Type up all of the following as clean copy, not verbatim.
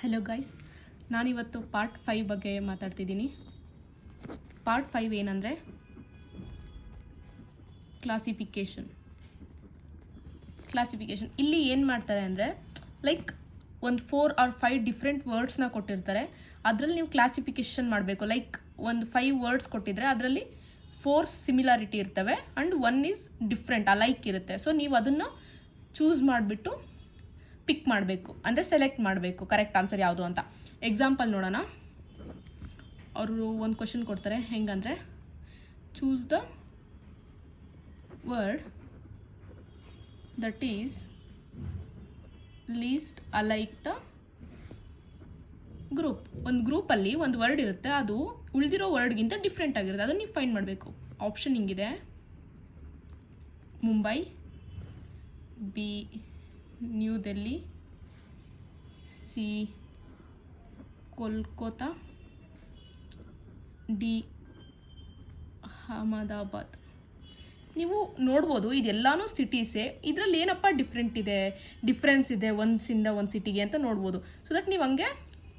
Hello guys, ನಾನಿವತ್ತು part 5 ಬಗ್ಗೆ ಮಾತಾಡ್ತಿದ್ದೀನಿ. ಪಾರ್ಟ್ 5 ಏನಂದರೆ ಕ್ಲಾಸಿಫಿಕೇಷನ್. ಇಲ್ಲಿ ಏನು ಮಾಡ್ತಾರೆ ಅಂದರೆ ಲೈಕ್ ಒಂದು 4 or 5 ಡಿಫ್ರೆಂಟ್ ವರ್ಡ್ಸ್ನ ಕೊಟ್ಟಿರ್ತಾರೆ. ಅದರಲ್ಲಿ ನೀವು ಕ್ಲಾಸಿಫಿಕೇಷನ್ ಮಾಡಬೇಕು. ಲೈಕ್ ಒಂದು 5 ವರ್ಡ್ಸ್ ಕೊಟ್ಟಿದ್ರೆ ಅದರಲ್ಲಿ 4 ಸಿಮಿಲಾರಿಟಿ ಇರ್ತವೆ ಆ್ಯಂಡ್ 1 ಈಸ್ ಡಿಫ್ರೆಂಟ್, ಅಲೈಕ್ ಇರುತ್ತೆ. ಸೊ ನೀವು ಅದನ್ನು ಚೂಸ್ ಮಾಡಿಬಿಟ್ಟು ಪಿಕ್ ಮಾಡಬೇಕು, ಅಂದರೆ ಸೆಲೆಕ್ಟ್ ಮಾಡಬೇಕು ಕರೆಕ್ಟ್ ಆನ್ಸರ್ ಯಾವುದು ಅಂತ. ಎಕ್ಸಾಂಪಲ್ ನೋಡೋಣ. ಅವರು ಒಂದು ಕ್ವಶನ್ ಕೊಡ್ತಾರೆ, ಹೆಂಗಂದರೆ choose the word that is least alike the group. ಒಂದು ಗ್ರೂಪಲ್ಲಿ ಒಂದು ವರ್ಡ್ ಇರುತ್ತೆ, ಅದು ಉಳಿದಿರೋ ವರ್ಡ್ಗಿಂತ ಡಿಫ್ರೆಂಟ್ ಆಗಿರುತ್ತೆ. ಅದನ್ನು ನೀವು ಫೈಂಡ್ ಮಾಡಬೇಕು. ಆಪ್ಷನ್ ಹಿಂಗಿದೆ: Mumbai, B new Delhi, C Kolkata, D Ahmedabad. ನೀವು ನೋಡ್ಬೋದು ಇದೆಲ್ಲನೂ ಸಿಟೀಸೇ. ಇದರಲ್ಲಿ ಏನಪ್ಪ ಡಿಫ್ರೆನ್ಸ್ ಇದೆ ಒಂದ್ಸಿಂದ ಒಂದು ಸಿಟಿಗೆ ಅಂತ ನೋಡ್ಬೋದು. ಸೊ ದಟ್ ನೀವು ಹಂಗೆ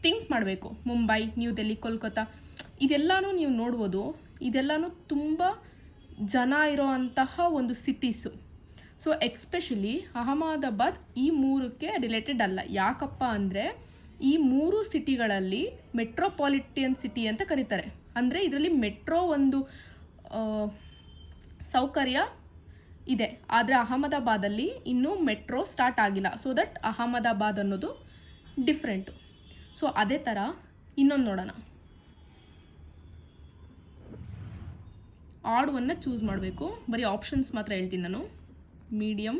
ಥಿಂಕ್ ಮಾಡಬೇಕು. ಮುಂಬೈ, ನ್ಯೂ ಡೆಲ್ಲಿ, ಕೋಲ್ಕತ್ತಾ ಇದೆಲ್ಲನೂ ನೀವು ನೋಡ್ಬೋದು. ಇದೆಲ್ಲನೂ ತುಂಬ ಜನ ಇರೋ ಅಂತಹ ಒಂದು ಸಿಟೀಸು. ಸೊ ಎಕ್ಸ್ಪೆಷಲಿ ಅಹಮದಾಬಾದ್ ಈ 3ಕ್ಕೆ ರಿಲೇಟೆಡ್ ಅಲ್ಲ. ಯಾಕಪ್ಪ ಅಂದರೆ ಈ 3 ಸಿಟಿಗಳಲ್ಲಿ ಮೆಟ್ರೋಪಾಲಿಟನ್ ಸಿಟಿ ಅಂತ ಕರೀತಾರೆ. ಅಂದರೆ ಇದರಲ್ಲಿ ಮೆಟ್ರೋ ಒಂದು ಸೌಕರ್ಯ ಇದೆ, ಆದರೆ ಅಹಮದಾಬಾದಲ್ಲಿ ಇನ್ನೂ ಮೆಟ್ರೋ ಸ್ಟಾರ್ಟ್ ಆಗಿಲ್ಲ. ಸೊ ದಟ್ ಅಹಮದಾಬಾದ್ ಅನ್ನೋದು ಡಿಫ್ರೆಂಟು. ಸೊ ಅದೇ ಥರ ಇನ್ನೊಂದು ನೋಡೋಣ. ಆಡ್ ಒನ್ನ ಚೂಸ್ ಮಾಡಬೇಕು. ಬರೀ ಆಪ್ಷನ್ಸ್ ಮಾತ್ರ ಹೇಳ್ತೀನಿ ನಾನು. ಮೀಡಿಯಮ್,